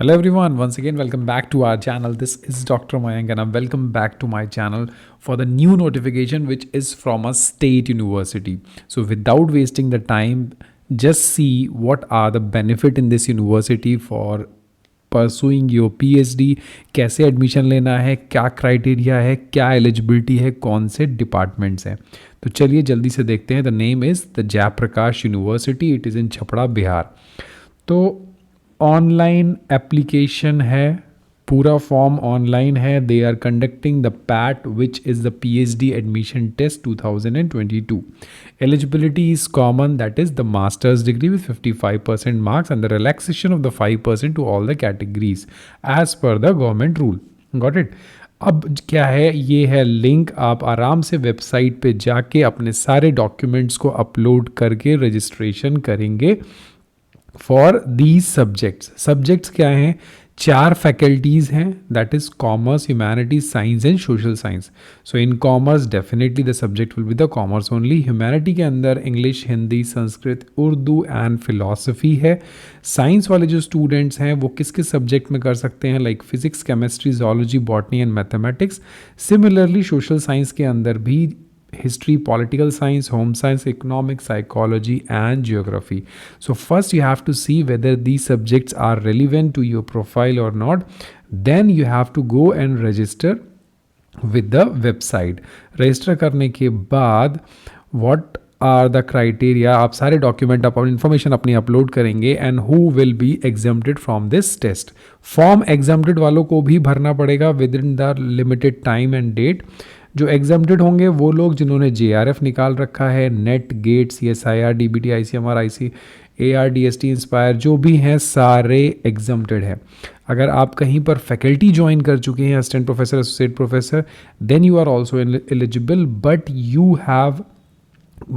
Hello everyone, once again welcome back to our channel. This is Dr. Mayank and I'm welcome back to my channel for the new notification which is from a state university. So without wasting the time, just see what are the benefit in this university for pursuing your PhD, कैसे admission लेना है, क्या criteria है, क्या eligibility है, कौन से departments हैं. तो चलिए जल्दी से देखते हैं. The name is the Jayaprakash university. It is in Chhapra, Bihar. तो ऑनलाइन एप्लीकेशन है, पूरा फॉर्म ऑनलाइन है. They are conducting the PAT which is the PhD admission test 2022. Eligibility is common, that is the masters degree with 55% marks and the relaxation of the 5% to all the categories as per the government rule. Got it. अब क्या है, ये है link. आप आराम से website पे जाके अपने सारे डॉक्यूमेंट्स को अपलोड करके रजिस्ट्रेशन करेंगे फॉर दीज सब्जेक्ट्स क्या हैं? 4 फैकल्टीज़ हैं, that is commerce, humanities, science and social science. So in commerce definitely the subject will be the commerce only. Humanity के अंदर English, Hindi, Sanskrit, Urdu and philosophy है. साइंस वाले जो स्टूडेंट्स हैं वो किस किस सब्जेक्ट में कर सकते हैं, like physics, chemistry, zoology, botany and mathematics. Similarly social science के अंदर भी history, political science, home science, economics, psychology and geography. So first you have to see whether these subjects are relevant to your profile or not. Then you have to go and register with the website. Register करने के बाद what are the criteria, आप सारे document, आप information अपनी upload करेंगे and who will be exempted from this test. Form exempted वालों को भी भरना पड़ेगा within the limited time and date. जो एग्जाम्प्टेड होंगे वो लोग जिन्होंने जेआरएफ निकाल रखा है, NET, GATE, CSIR, DBT, ICMR, ICAR, DST, INSPIRE, जो भी हैं सारे एग्जाम्प्टेड हैं. अगर आप कहीं पर फैकल्टी ज्वाइन कर चुके हैं, assistant professor, associate professor, then you are also eligible, but you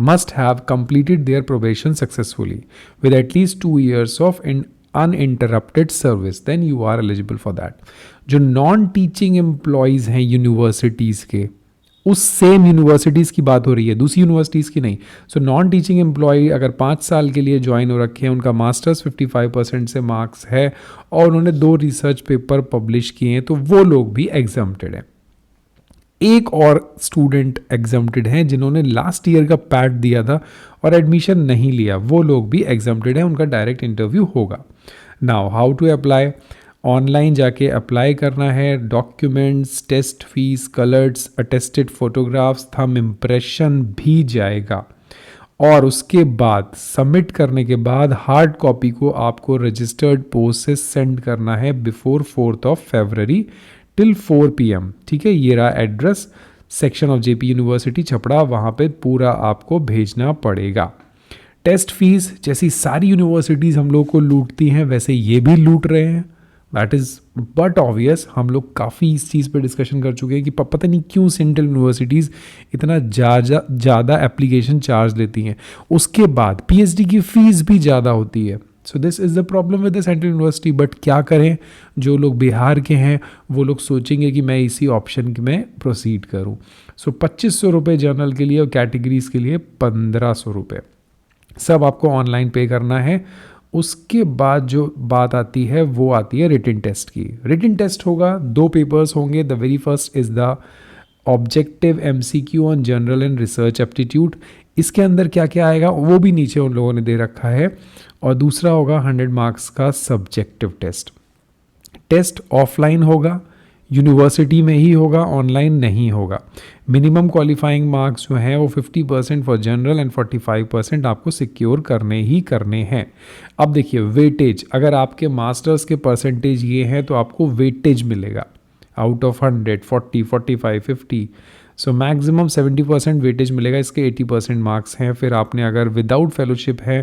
must have completed their probation successfully with at least 2 years of uninterrupted service, then you are eligible for that. जो non teaching employees हैं universities के, उस same universities की बात हो रही है, दूसरी यूनिवर्सिटीज़ की नहीं. सो नॉन टीचिंग एम्प्लॉय अगर 5 साल के लिए ज्वाइन हो रखे हैं, उनका मास्टर्स 55% से मार्क्स है और उन्होंने 2 रिसर्च पेपर पब्लिश किए हैं, तो वो लोग भी एग्जाम्प्टेड हैं. एक और स्टूडेंट एग्जाम्प्टेड हैं जिन्होंने लास्ट ईयर का पैट दिया था और एडमिशन नहीं लिया, वो लोग भी एग्जाम्प्टेड हैं, उनका डायरेक्ट इंटरव्यू होगा. Now how to apply? Online जाके अप्लाई करना है. Documents, test fees, colours, attested photographs, thumb impression भी जाएगा. और उसके बाद सबमिट करने के बाद हार्ड कॉपी को आपको रजिस्टर्ड पोस्ट से सेंड करना है बिफोर 4 फरवरी टिल 4 PM. ठीक है, ये रहा address, section of JP university Chhapra, वहाँ पे पूरा आपको भेजना पड़ेगा. टेस्ट फीस जैसी सारी यूनिवर्सिटीज़ हम लोग को लूटती हैं, वैसे ये भी लूट रहे हैं. That is but obvious. हम लोग काफ़ी इस चीज़ पे डिस्कशन कर चुके हैं कि पता नहीं क्यों सेंट्रल यूनिवर्सिटीज़ इतना ज़्यादा एप्लीकेशन चार्ज लेती हैं. उसके बाद पीएचडी की फ़ीस भी ज़्यादा होती है. So this is the problem with the central university. But क्या करें, जो लोग बिहार के हैं वो लोग सोचेंगे कि मैं इसी ऑप्शन में प्रोसीड करूं. सो 2500 रुपये जर्नल के लिए और कैटेगरीज़ के लिए 1500 रुपये, सब आपको ऑनलाइन पे करना है. उसके बाद जो बात आती है वो आती है रिटन टेस्ट की. रिटन टेस्ट होगा, 2 पेपर्स होंगे. The very first is the objective MCQ on general and research aptitude. इसके अंदर क्या क्या आएगा वो भी नीचे उन लोगों ने दे रखा है. और दूसरा होगा 100 मार्क्स का सब्जेक्टिव टेस्ट. टेस्ट ऑफलाइन होगा, यूनिवर्सिटी में ही होगा, ऑनलाइन नहीं होगा. मिनिमम क्वालिफाइंग मार्क्स जो हैं वो 50% फॉर जनरल एंड 45% आपको सिक्योर करने ही करने हैं. अब देखिए वेटेज, अगर आपके मास्टर्स के परसेंटेज ये हैं तो आपको वेटेज मिलेगा out of 100, 40, 45, 50. So maximum 70% weightage मिलेगा. इसके 80% मार्क्स हैं. फिर आपने अगर विदाउट फेलोशिप है,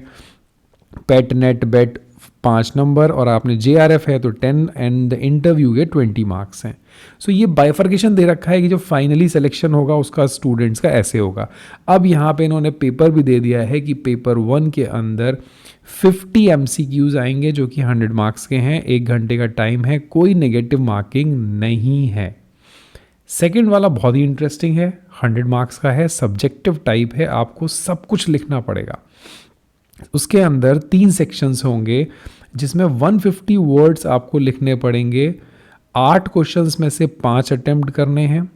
पेट, नेट, बेट 5 नंबर, और आपने जेआरएफ है तो 10 एंड द इंटरव्यू के 20 मार्क्स हैं. सो ये बाइफर्केशन दे रखा है कि जो फाइनली सिलेक्शन होगा उसका स्टूडेंट्स का ऐसे होगा. अब यहाँ पे इन्होंने पेपर भी दे दिया है कि पेपर 1 के अंदर 50 MCQs आएंगे जो कि 100 मार्क्स के हैं. 1 घंटे का टाइम है, कोई नेगेटिव मार्किंग नहीं है. सेकेंड वाला बहुत ही इंटरेस्टिंग है, 100 मार्क्स का है, सब्जेक्टिव टाइप है, आपको सब कुछ लिखना पड़ेगा. उसके अंदर 3 सेक्शंस होंगे जिसमें 150 वर्ड्स आपको लिखने पड़ेंगे। 8 क्वेश्चंस में से 5 अटेम्प्ट करने हैं।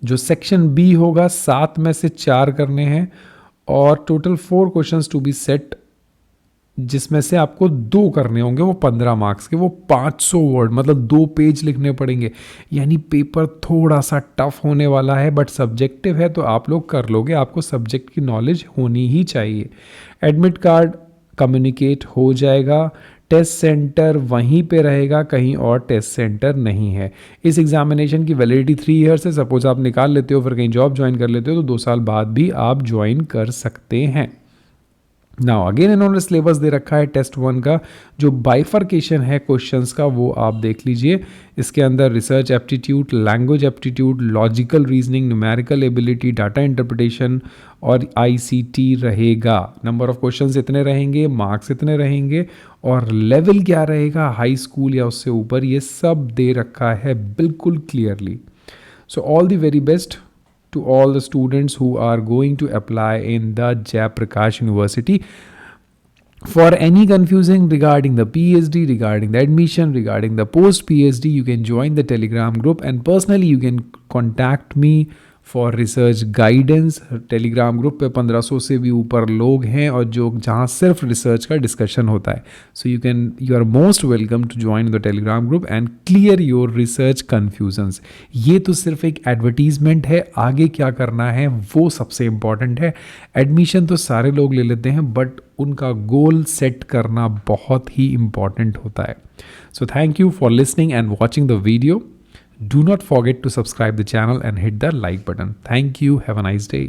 जो सेक्शन बी होगा 7 में से 4 करने हैं और total 4 questions to be set, जिसमें से आपको 2 करने होंगे वो 15 मार्क्स के, वो 500 वर्ड मतलब 2 पेज लिखने पड़ेंगे। यानी पेपर थोड़ा सा टफ होने वाला है, बट सब्जेक्टिव है तो आप लोग कर लोगे, आपको सब्जेक्ट की नॉलेज होनी ही चाहिए। एडमिट कार्ड कम्युनिकेट हो जाएगा। टेस्ट सेंटर वहीं पे रहेगा, कहीं और टेस्ट सेंटर नहीं है। इस एग्जामिनेशन की वैलिडिटी 3 ईयर्स है। सपोज आप निकाल लेते हो, फिर कहीं जॉब ज्वाइन कर लेते हो तो 2 साल बाद भी आप ज्वाइन कर सकते हैं। नाउ अगेन इन्होंने सिलेबस दे रखा है टेस्ट 1 का। जो बाइफर्केशन है क्वेश्चंस का वो आप देख लीजिए। इसके अंदर research aptitude, language aptitude, logical reasoning, numerical ability, data interpretation और आईसीटी रहेगा। नंबर ऑफ क्वेश्चंस इतने रहेंगे, मार्क्स इतने रहेंगे और लेवल क्या रहेगा, हाई स्कूल या उससे ऊपर, ये सब दे रखा है बिल्कुल clearly. So all the very best to all the students who are going to apply in the Jayaprakash University. For any confusing regarding the PhD, regarding the admission, regarding the post PhD, you can join the Telegram group and personally you can contact me for research guidance. Telegram group पे 1500 से भी ऊपर लोग हैं और जो जहाँ सिर्फ रिसर्च का डिस्कशन होता है। So you are most welcome to join the Telegram group and clear your research confusions. ये तो सिर्फ एक एडवर्टीजमेंट है, आगे क्या करना है वो सबसे इम्पॉर्टेंट है। एडमिशन तो सारे लोग ले लेते हैं, बट उनका गोल सेट करना बहुत ही इम्पॉर्टेंट होता है। So thank you for listening and watching the video. Do not forget to subscribe the channel and hit the like button. Thank you. Have a nice day.